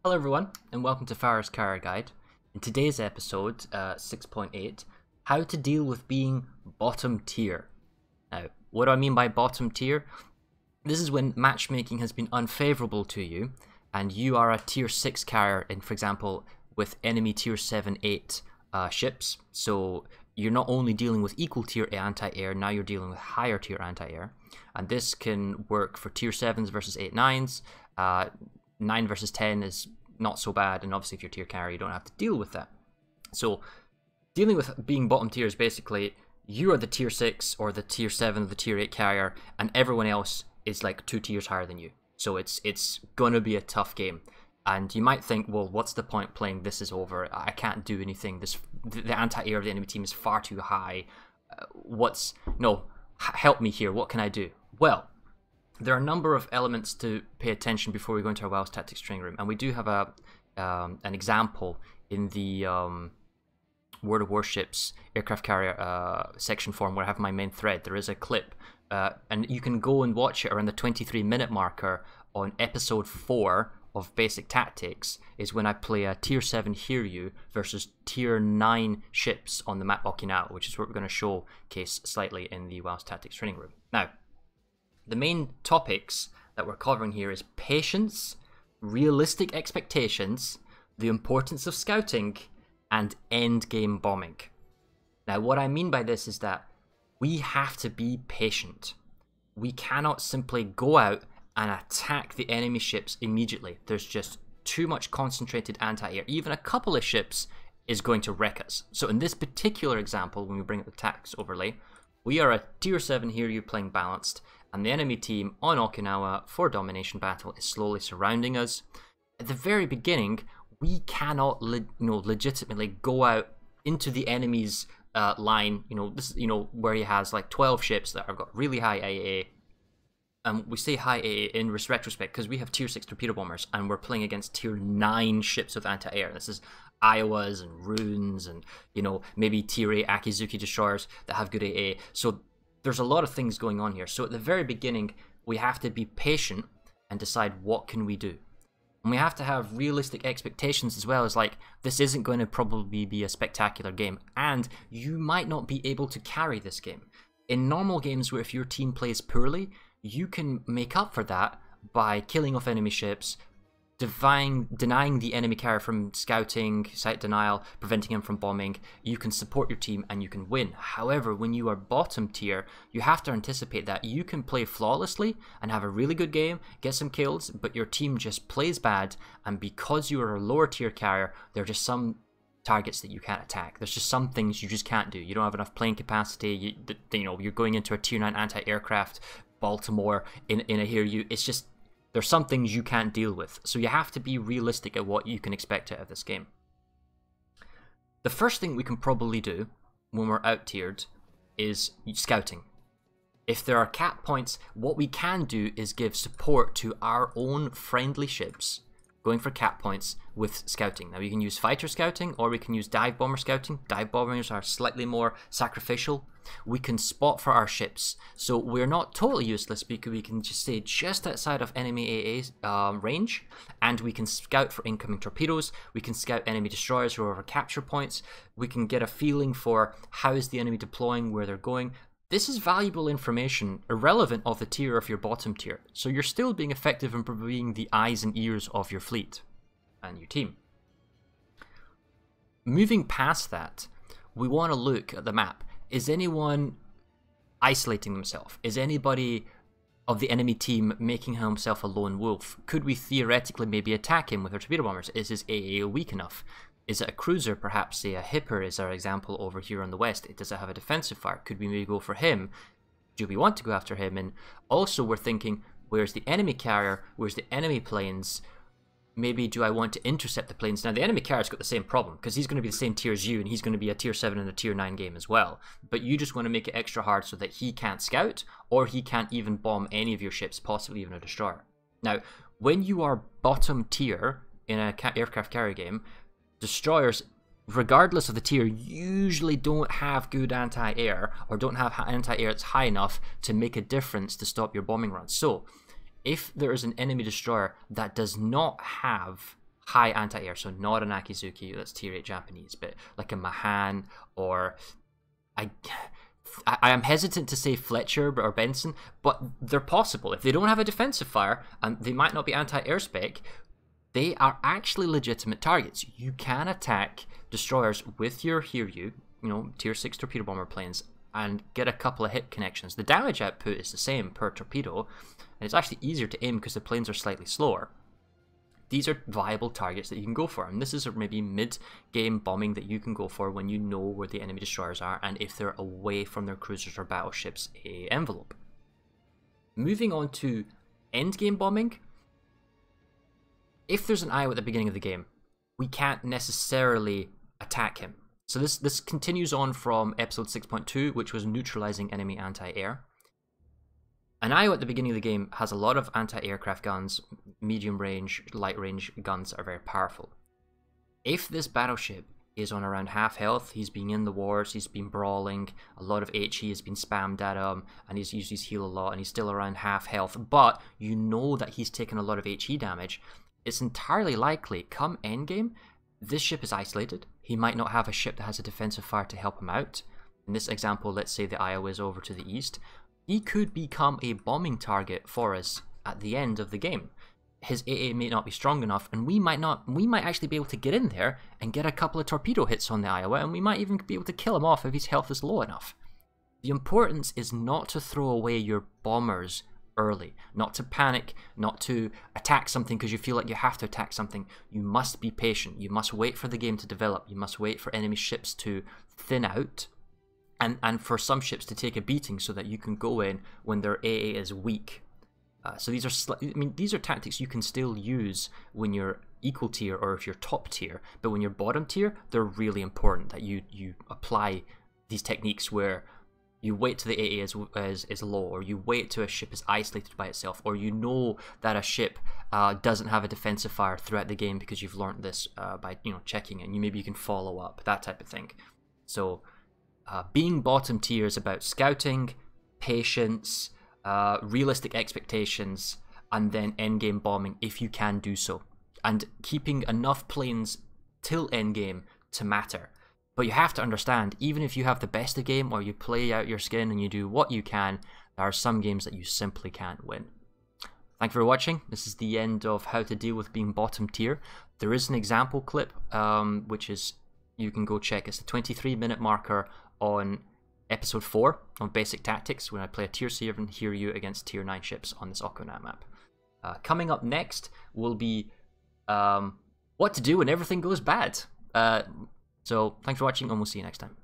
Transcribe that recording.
Hello everyone, and welcome to Fara's Carrier Guide. In today's episode, 6.8, how to deal with being bottom tier. Now, what do I mean by bottom tier? This is when matchmaking has been unfavorable to you, and you are a tier 6 carrier, in, for example, with enemy tier 7, 8 ships. So you're not only dealing with equal tier anti-air, now you're dealing with higher tier anti-air. And this can work for tier 7s versus 8, 9s. 9 versus 10 is not so bad, and obviously if you're tier carrier you don't have to deal with that. So dealing with being bottom tier is basically you are the tier 6 or the tier 7 or the tier 8 carrier, and everyone else is like 2 tiers higher than you. So it's gonna be a tough game. And you might think, well, what's the point playing? This is over. I can't do anything. The anti-air of the enemy team is far too high. Help me here. What can I do? Well, there are a number of elements to pay attention before we go into our Wells Tactics training room, and we do have an example in the World of Warships aircraft carrier section forum where I have my main thread. There is a clip, and you can go and watch it around the 23-minute marker on episode 4 of Basic Tactics, is when I play a tier 7 Hiryu versus tier 9 ships on the map Okinawa, which is what we're going to showcase slightly in the Wells Tactics training room. Now, the main topics that we're covering here is patience, realistic expectations, the importance of scouting, and endgame bombing. Now, what I mean by this is that we have to be patient. We cannot simply go out and attack the enemy ships immediately. There's just too much concentrated anti-air. Even a couple of ships is going to wreck us. So in this particular example, when we bring up the tactics overlay, we are a tier 7 Hiryu playing balanced, and the enemy team on Okinawa for domination battle is slowly surrounding us. At the very beginning, we cannot legitimately go out into the enemy's line, where he has like 12 ships that have got really high AA. We say high AA in retrospect because we have tier 6 torpedo bombers and we're playing against tier 9 ships with anti-air. This is Iowas and Runes and, maybe tier 8 Akizuki destroyers that have good AA. So there's a lot of things going on here. So at the very beginning, we have to be patient and decide what can we do. And we have to have realistic expectations as well, as like, this isn't going to probably be a spectacular game, and you might not be able to carry this game. In normal games where if your team plays poorly, you can make up for that by killing off enemy ships, denying the enemy carrier from scouting, site denial, preventing him from bombing. You can support your team and you can win. However, when you are bottom tier, you have to anticipate that you can play flawlessly and have a really good game, get some kills, but your team just plays bad, and because you are a lower tier carrier, there are just some targets that you can't attack. There's just some things you just can't do. You don't have enough playing capacity. You're going into a tier 9 anti-aircraft Baltimore in a Hiryu. It's just, there's some things you can't deal with. So you have to be realistic at what you can expect out of this game. The first thing we can probably do when we're out tiered is scouting. If there are cap points, what we can do is give support to our own friendly ships going for cap points with scouting. Now, we can use fighter scouting or we can use dive bomber scouting. Dive bombers are slightly more sacrificial. We can spot for our ships, so we're not totally useless because we can just stay just outside of enemy AA range, and we can scout for incoming torpedoes. We can scout enemy destroyers who are over capture points. We can get a feeling for how is the enemy deploying, where they're going. This is valuable information, irrelevant of the tier of your bottom tier, so you're still being effective in being the eyes and ears of your fleet and your team. Moving past that, we want to look at the map. Is anyone isolating themselves? Is anybody of the enemy team making himself a lone wolf? Could we theoretically maybe attack him with our torpedo bombers? Is his AA weak enough? Is it a cruiser, perhaps say a Hipper is our example over here on the west? Does it have a defensive fire? Could we maybe go for him? Do we want to go after him? And also we're thinking, where's the enemy carrier? Where's the enemy planes? Maybe do I want to intercept the planes? Now the enemy carrier's got the same problem because he's going to be the same tier as you, and he's going to be a tier 7 and a tier 9 game as well. But you just want to make it extra hard so that he can't scout, or he can't even bomb any of your ships, possibly even a destroyer. Now, when you are bottom tier in an aircraft carrier game, destroyers, regardless of the tier, usually don't have good anti-air, or don't have anti-air that's high enough to make a difference to stop your bombing runs. So if there is an enemy destroyer that does not have high anti-air, so not an Akizuki, that's tier 8 Japanese, but like a Mahan, or I am hesitant to say Fletcher or Benson, but they're possible. If they don't have a defensive fire, and they might not be anti-air spec, they are actually legitimate targets. You can attack destroyers with your Hiryu, tier 6 torpedo bomber planes, and get a couple of hit connections. The damage output is the same per torpedo, and it's actually easier to aim because the planes are slightly slower. These are viable targets that you can go for, and this is maybe mid-game bombing that you can go for when you know where the enemy destroyers are and if they're away from their cruisers or battleships envelope. Moving on to endgame bombing, if there's an IO at the beginning of the game, we can't necessarily attack him. So this continues on from episode 6.2, which was neutralizing enemy anti-air. An IO at the beginning of the game has a lot of anti-aircraft guns, medium range, light range guns that are very powerful. If this battleship is on around half health, he's been in the wars, he's been brawling, a lot of HE has been spammed at him, and he's used his heal a lot, and he's still around half health, but you know that he's taken a lot of HE damage, it's entirely likely, come endgame, this ship is isolated. He might not have a ship that has a defensive fire to help him out. In this example, let's say the IO is over to the east. He could become a bombing target for us at the end of the game. His AA may not be strong enough, and we might actually be able to get in there and get a couple of torpedo hits on the Iowa, and we might even be able to kill him off if his health is low enough. The importance is not to throw away your bombers early, not to panic, not to attack something because you feel like you have to attack something. You must be patient. You must wait for the game to develop. You must wait for enemy ships to thin out, and for some ships to take a beating so that you can go in when their AA is weak. So these are tactics you can still use when you're equal tier or if you're top tier, but when you're bottom tier, they're really important that you apply these techniques where you wait till the AA is low, or you wait till a ship is isolated by itself, or you know that a ship doesn't have a defensive fire throughout the game because you've learned this by checking it, and maybe you can follow up, that type of thing. So being bottom tier is about scouting, patience, realistic expectations, and then endgame bombing if you can do so, and keeping enough planes till endgame to matter. But you have to understand, even if you have the best of game or you play out your skin and you do what you can, there are some games that you simply can't win. Thank you for watching. This is the end of how to deal with being bottom tier. There is an example clip, which is, you can go check. It's the 23-minute marker on episode 4 of Basic Tactics, when I play a tier 7 Hiryu against tier 9 ships on this Okonat map. Coming up next will be what to do when everything goes bad. So thanks for watching, and we'll see you next time.